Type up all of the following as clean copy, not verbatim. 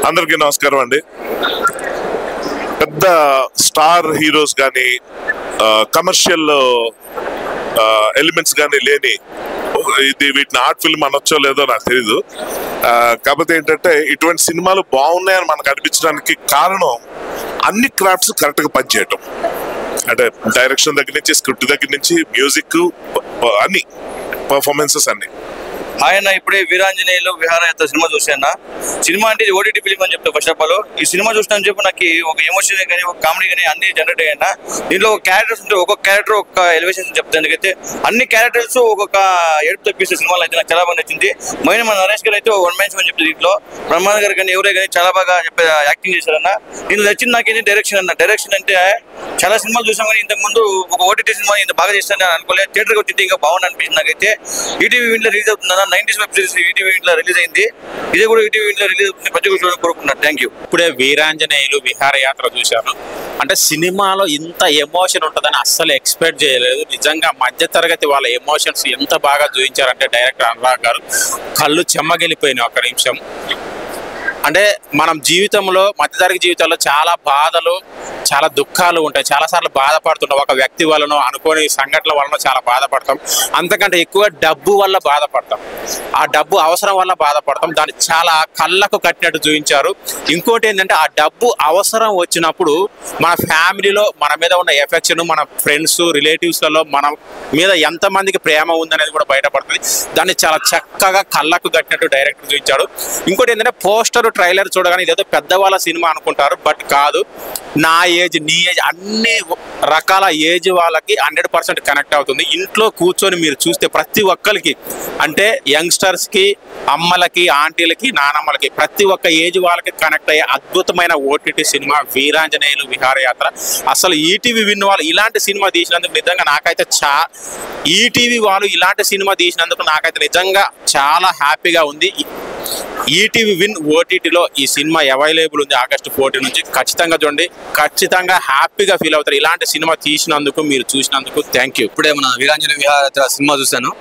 అందరికీ నమస్కారం అండి. పెద్ద స్టార్ హీరోస్ కానీ కమర్షియల్ ఎలిమెంట్స్ కానీ లేని ఇది వీటిని ఆర్ట్ ఫిల్మ్ అనొచ్చో లేదో నాకు తెలీదు. కాకపోతే ఏంటంటే ఇటువంటి సినిమాలు బాగున్నాయని మనకు అనిపించడానికి కారణం అన్ని క్రాఫ్ట్స్ కరెక్ట్గా పనిచేయటం. అంటే డైరెక్షన్ దగ్గర నుంచి, స్క్రిప్ట్ దగ్గర నుంచి, మ్యూజిక్, అన్ని పర్ఫార్మెన్సెస్ అన్ని. ఆయన ఇప్పుడే వీరాంజనేయులు విహారయాత్ర సినిమా చూసాను. సినిమా అంటే ఓటీటీ ఫిలిం అని చెప్తా. ఫస్ట్ ఆఫ్ ఆల్ ఈ సినిమా చూసినా చెప్పి నాకు ఒక ఎమోషన్ కానీ, ఒక కామెడీ కానీ అన్ని జనరేట్ అయ్యాయి. దీంట్లో ఒక క్యారెక్టర్స్ ఉంటే ఒక్కొక్క క్యారెక్టర్ ఒక ఎలివేషన్ చెప్తాను. ఎందుకైతే అన్ని క్యారెక్టర్స్ ఒక్కొక్క ఏడుపు తప్పిస్తే సినిమాలో అయితే నాకు చాలా బాగా నచ్చింది. మెయిన్ మన నరేష్ గారు అయితే వన్ మ్యాన్ షో అని చెప్తుంది. దీంట్లో బ్రహ్మానంద గారు కానీ ఎవరే కానీ చాలా బాగా యాక్టింగ్ చేశారన్న. దీనిలో నచ్చింది నాకేంటి డైరెక్షన్ అన్న. డైరెక్షన్ అంటే చాలా సినిమాలు చూసాం కానీ ఇంతకుముందు ఒక ఓటీటీ సినిమా ఇంత బాగా చేస్తాను అనుకోలేదు. థియేటర్కి వచ్చింటే ఇంకా బాగుంది అనిపించింది నాకైతే. ఈటీవీ ఇంట్లో రిలీజ్ అవుతుందన్న. 90s వెబ్ సిరీస్ ఈటీవీ ఇంట్లో రిలీజ్ అయింది. ఇది కూడా ఈటీవీ ఇంట్లో రిలీజ్ అవుతుంది. ప్రతి ఒక్కరు కోరుకున్నారు. Thank you. ఇప్పుడే వీరాంజనేయులు విహారయాత్ర చూశాను. అంటే సినిమాలో ఇంత ఎమోషన్ ఉంటుందని అస్సలు ఎక్స్పెక్ట్ చేయలేదు. నిజంగా మధ్యతరగతి వాళ్ళ ఎమోషన్స్ ఎంత బాగా చూపించారంటే డైరెక్టర్ అనురాగ్ గారు కళ్ళు చెమ్మగిలిపోయినాయి ఒక్క నిమిషం. అంటే మనం జీవితంలో, మధ్యతరగతి జీవితంలో చాలా బాధలు, చాలా దుఃఖాలు ఉంటాయి. చాలాసార్లు బాధపడుతుంటాం. ఒక వ్యక్తి వలన, అనుకోని సంఘటనల వలన చాలా బాధపడతాం. అంతకంటే ఎక్కువ డబ్బు వల్ల బాధపడతాం. ఆ డబ్బు అవసరం వల్ల బాధపడతాం. దాన్ని చాలా కళ్ళకు కట్టినట్టు చూపించారు. ఇంకోటి ఏంటంటే ఆ డబ్బు అవసరం వచ్చినప్పుడు మన ఫ్యామిలీలో మన మీద ఉన్న ఎఫెక్షన్, మన ఫ్రెండ్స్, రిలేటివ్స్లలో మన మీద ఎంతమందికి ప్రేమ ఉందనేది కూడా బయటపడుతుంది. దాన్ని చాలా చక్కగా కళ్ళకు కట్టినట్టు డైరెక్టర్ చూపించాడు. ఇంకోటి ఏంటంటే పోస్టర్, ట్రైలర్ చూడగానే ఇదేదో పెద్దవాళ్ళ సినిమా అనుకుంటారు. బట్ కాదు, నా ఏజ్, నీ ఏజ్, అన్ని రకాల ఏజ్ వాళ్ళకి 100% కనెక్ట్ అవుతుంది. ఇంట్లో కూర్చొని మీరు చూస్తే ప్రతి ఒక్కరికి, అంటే యంగ్స్టర్స్కి, అమ్మలకి, ఆంటీలకి, నానమ్మలకి, ప్రతి ఒక్క ఏజ్ వాళ్ళకి కనెక్ట్ అయ్యే అద్భుతమైన ఓటీటీ సినిమా వీరాంజనేయులు విహారయాత్ర. అసలు ఈటీవీ విన్ వాళ్ళు ఇలాంటి సినిమా తీసినందుకు నిజంగా నాకైతే ఈటీవీ వాళ్ళు ఇలాంటి సినిమా తీసినందుకు నాకైతే నిజంగా చాలా హ్యాపీగా ఉంది. ఈటీవీ విన్ ఓటీటీలో ఈ సినిమా అవైలబుల్ ఉంది ఆగస్టు 14 నుంచి. ఖచ్చితంగా చూడండి, ఖచ్చితంగా హ్యాపీగా ఫీల్ అవుతారు. ఇలాంటి సినిమా తీసినందుకు, మీరు చూసినందుకు థ్యాంక్ యూ. ఇప్పుడే మన వీరాంజనేయ విహారయాత్ర సినిమా చూశాను.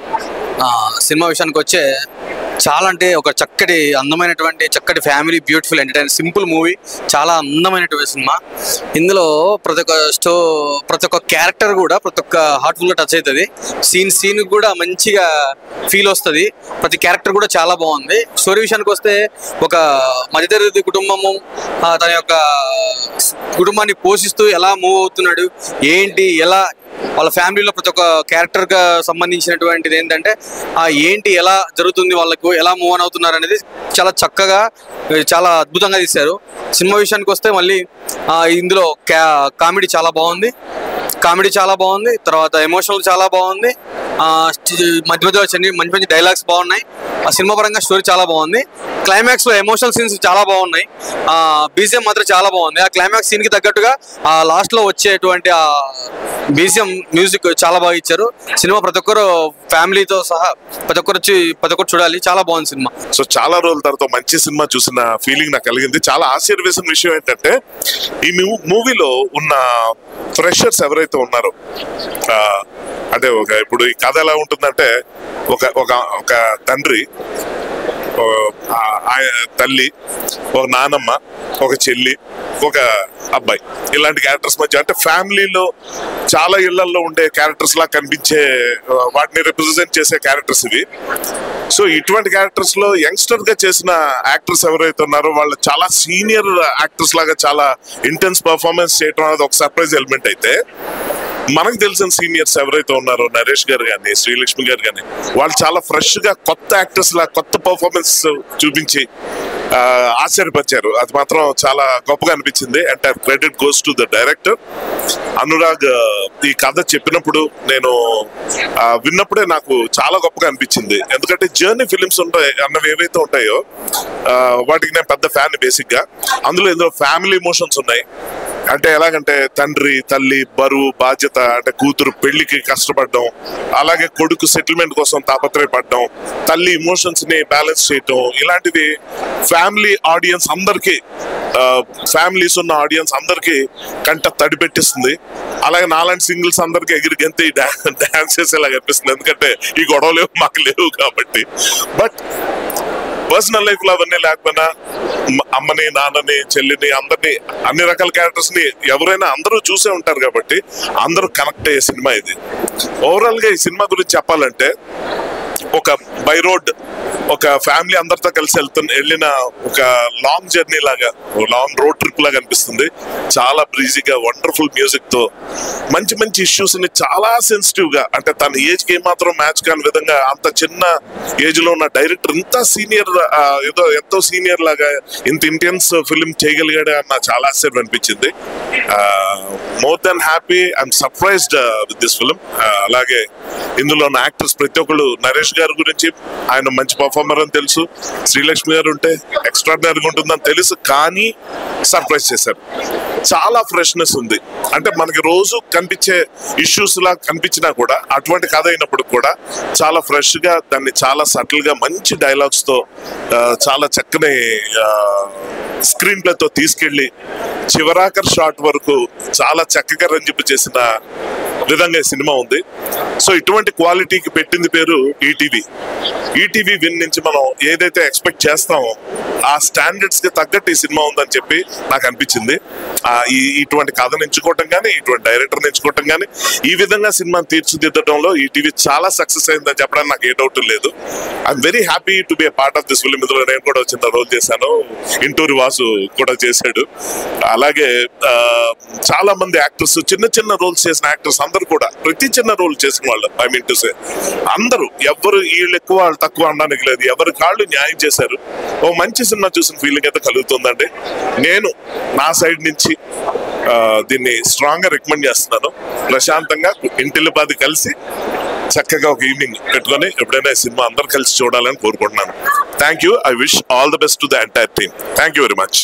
సినిమా విషయానికి వచ్చే చాలా అంటే ఒక చక్కటి family beautiful entertain simple movie. చాలా అందమైనటువంటి సినిమా. ఇందులో ప్రతి ఒక్క క్యారెక్టర్ కూడా ప్రతి ఒక్క హార్ట్ఫుల్గా టచ్ అవుతుంది. సీన్ కూడా మంచిగా ఫీల్ వస్తుంది. ప్రతి క్యారెక్టర్ కూడా చాలా బాగుంది. స్టోరీ విషయానికి వస్తే ఒక మధ్యతరగతి కుటుంబము తన యొక్క కుటుంబాన్ని పోషిస్తూ ఎలా మూవ్ అవుతున్నాడు, ఏంటి, ఎలా వాళ్ళ ఫ్యామిలీలో ప్రతి ఒక్క క్యారెక్టర్గా సంబంధించినటువంటిది ఏంటంటే ఏంటి, ఎలా జరుగుతుంది, వాళ్ళకు ఎలా మూవ్ ఆన్ అవుతున్నారు అనేది చాలా చక్కగా, చాలా అద్భుతంగా తీశారు. సినిమా విషయానికి వస్తే మళ్ళీ ఇందులో కామెడీ చాలా బాగుంది. తర్వాత ఎమోషనల్ చాలా బాగుంది. మధ్య మంచి డైలాగ్స్ బాగున్నాయి. ఆ సినిమా పరంగా స్టోరీ చాలా బాగుంది. క్లైమాక్స్ లో ఎమోషనల్ సీన్స్ చాలా బాగున్నాయి. బీజిఎం మాత్రం చాలా బాగుంది. ఆ క్లైమాక్స్ సీన్ కి తగ్గట్టుగా ఆ లాస్ట్ లో వచ్చేటువంటి ఆ బీజిఎం మ్యూజిక్ చాలా బాగా ఇచ్చారు. సినిమా ప్రతి ఒక్కరు ఫ్యామిలీతో సహా ప్రతి ఒక్కరు చూడాలి. చాలా బాగుంది సినిమా. సో చాలా రోజుల తర్వాత మంచి సినిమా చూసిన ఫీలింగ్ నాకు కలిగింది. చాలా ఆశ్చర్యవేసిన విషయం ఏంటంటే ఈ మూవీలో ఉన్న ఫ్రెషర్స్ ఎవరైతే ఉన్నారో, అంటే ఇప్పుడు ఈ కథ ఎలా ఉంటుందంటే ఒక తండ్రి, తల్లి, ఒక నానమ్మ, ఒక చెల్లి, ఒక అబ్బాయి, ఇలాంటి క్యారెక్టర్స్ మధ్య, అంటే ఫ్యామిలీలో చాలా ఇళ్లలో ఉండే క్యారెక్టర్స్ లా కనిపించే, వాటిని రిప్రజెంట్ చేసే క్యారెక్టర్స్ ఇవి. సో ఇటువంటి క్యారెక్టర్స్ లో యంగ్స్టర్ గా చేసిన యాక్టర్స్ ఎవరైతే ఉన్నారో వాళ్ళు చాలా సీనియర్ యాక్టర్స్ లాగా చాలా ఇంటెన్స్ పర్ఫార్మెన్స్ చేయడం అనేది ఒక సర్ప్రైజ్ ఎలిమెంట్ అయితే, మనకు తెలిసిన సీనియర్స్ ఎవరైతే ఉన్నారో నరేష్ గారు కానీ, శ్రీలక్ష్మి గారు కానీ, వాళ్ళు చాలా ఫ్రెష్ గా కొత్త యాక్టర్స్ లా కొత్త పర్ఫార్మెన్స్ చూపించి ఆశ్చర్యపరిచారు. అది మాత్రం చాలా గొప్పగా అనిపించింది. And credit goes to the director Anurag. ఈ కథ చెప్పినప్పుడు, నేను విన్నప్పుడే నాకు చాలా గొప్పగా అనిపించింది. ఎందుకంటే జర్నీ ఫిలిమ్స్ ఉంటాయి అన్నవి ఏవైతే ఉంటాయో వాటికి నేను పెద్ద ఫ్యాన్ బేసిక్ గా. ఇందులో ఫ్యామిలీ ఎమోషన్స్ ఉన్నాయి. అంటే ఎలాగంటే తండ్రి, తల్లి బరువు, బాధ్యత, అంటే కూతురు పెళ్లికి కష్టపడడం, అలాగే కొడుకు సెటిల్మెంట్ కోసం తాపత్రయపడడం, తల్లి ఇమోషన్స్ ని బ్యాలెన్స్ చేయటం, ఇలాంటివి ఫ్యామిలీ ఆడియన్స్ అందరికి, ఫ్యామిలీస్ ఉన్న ఆడియన్స్ అందరికి కంట తడి పెట్టిస్తుంది. అలాగే నాలాంటి సింగిల్స్ అందరికి ఎగిరి గెంతి డాన్స్ చేసేలాగా అనిపిస్తుంది. ఎందుకంటే ఈ గొడవలు మాకు లేవు కాబట్టి. బట్ పర్సనల్ లైఫ్ లో అవన్నీ లేకపోయినా అమ్మని, నాన్నని, చెల్లిని, అందరినీ, అన్ని రకాల క్యారెక్టర్స్ ని ఎవరైనా అందరూ చూసే ఉంటారు కాబట్టి అందరూ కనెక్ట్ అయ్యే సినిమా ఇది. ఓవరాల్ గా ఈ సినిమా గురించి చెప్పాలంటే ఒక బై రోడ్ ఒక ఫ్యామిలీ అందరితో కలిసి వెళ్ళిన ఒక లాంగ్ జర్నీ లాగా, లాంగ్ రోడ్ ట్రిప్ లాగా అనిపిస్తుంది. చాలా బ్రీజీగా, వండర్ఫుల్ మ్యూజిక్ తో మంచి మంచి ఇష్యూస్ ని చాలా సెన్సిటివ్ గా, అంటే తన ఏజ్ కి ఏమాత్రం మ్యాచ్ కాని విధంగా అంత చిన్న ఏజ్ లో ఉన్న డైరెక్టర్ ఇంత సీనియర్, ఎంతో సీనియర్ లాగా ఇంత ఇంటెన్స్ ఫిల్మ్ చేయగలిగాడు అన్న చాలా ఆశ్చర్యం అనిపించింది. More than happy, I'm surprised with this film. అలాగే ఇందులో ఉన్న యాక్టర్స్ ప్రతి ఒక్కళ్ళు, నరేష్ గారి గురించి ఆయన మంచి పర్ఫార్మర్ అని తెలుసు, శ్రీలక్ష్మి గారు ఉంటే ఎక్స్ట్రాడినరీగా ఉంటుందని తెలుసు, కానీ సర్ప్రైజ్ చేశారు. చాలా ఫ్రెష్నెస్ ఉంది. అంటే మనకి రోజు కనిపించే ఇష్యూస్ లా కనిపించినా కూడా అటువంటి కథ అయినప్పుడు కూడా చాలా ఫ్రెష్ గా, దాన్ని చాలా సటిల్ గా మంచి డైలాగ్స్ తో, చాలా చక్కని స్క్రీన్ ప్లే తో తీసుకెళ్లి చివరాఖర్ షాట్ వరకు చాలా చక్కగా రంజింపు చేసిన విధంగా సినిమా ఉంది. సో ఇటువంటి క్వాలిటీకి పెట్టింది పేరు ఈటీవీ. ఈటీవీ విన్ నుంచి మనం ఏదైతే ఎక్స్పెక్ట్ చేస్తామో ఆ స్టాండర్డ్స్ కి తగ్గట్టు ఈ సినిమా ఉందని చెప్పి నాకు అనిపించింది. ఇటువంటి కథను ఎంచుకోవటం కానీ, ఇటువంటి డైరెక్టర్ ఎంచుకోవటం కానీ, ఈ విధంగా సినిమాని తీర్చిదిద్దడంలో ఈటీవీ చాలా సక్సెస్ అయిందని చెప్పడానికి నాకు ఏ డౌట్ లేదు. I'm very happy to be A part of this film. ఇందులో నేను కూడా చిన్న రోల్ చేశాను, ఇంటూరి వాసు కూడా చేశాడు. అలాగే చాలా మంది యాక్టర్స్, చిన్న చిన్న రోల్స్ చేసిన యాక్టర్స్ అందరూ కూడా, ప్రతి చిన్న రోల్ చేసిన వాళ్ళు, ఐ మీన్ టు సే అందరూ, ఎవరు వీళ్ళు ఎక్కువ వాళ్ళు తక్కువ అనడానికి లేదు, ఎవరి కాళ్ళు న్యాయం చేశారు. ఓ మంచి సినిమా చూసిన ఫీలింగ్ అయితే కలుగుతుందండి. నేను నా సైడ్ నుంచి దీన్ని స్ట్రాంగ్ గా రికమెండ్ చేస్తున్నాను. ప్రశాంతంగా ఇంటిల్లిపాది కలిసి చక్కగా ఒక ఈవినింగ్ పెట్టుకొని ఎప్పుడైనా సినిమా అందరు కలిసి చూడాలని కోరుకుంటున్నాను. Thank you. I wish all the best to the entire team. Thank you very much.